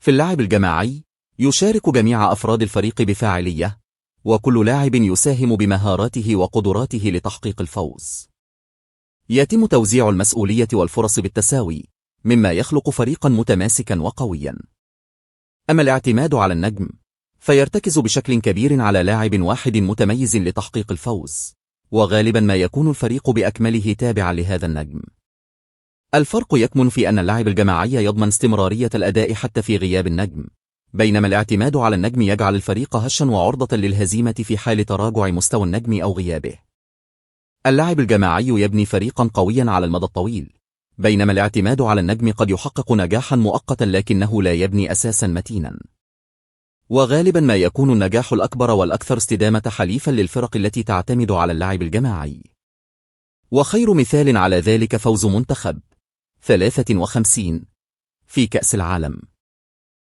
في اللعب الجماعي يشارك جميع أفراد الفريق بفاعلية، وكل لاعب يساهم بمهاراته وقدراته لتحقيق الفوز. يتم توزيع المسؤولية والفرص بالتساوي، مما يخلق فريقا متماسكا وقويا. أما الاعتماد على النجم فيرتكز بشكل كبير على لاعب واحد متميز لتحقيق الفوز، وغالبا ما يكون الفريق بأكمله تابعا لهذا النجم. الفرق يكمن في أن اللعب الجماعي يضمن استمرارية الأداء حتى في غياب النجم، بينما الاعتماد على النجم يجعل الفريق هشا وعرضة للهزيمة في حال تراجع مستوى النجم أو غيابه. اللعب الجماعي يبني فريقا قويا على المدى الطويل، بينما الاعتماد على النجم قد يحقق نجاحا مؤقتا لكنه لا يبني أساسا متينا. وغالبا ما يكون النجاح الأكبر والأكثر استدامة حليفا للفرق التي تعتمد على اللعب الجماعي. وخير مثال على ذلك فوز منتخب 53 في كأس العالم.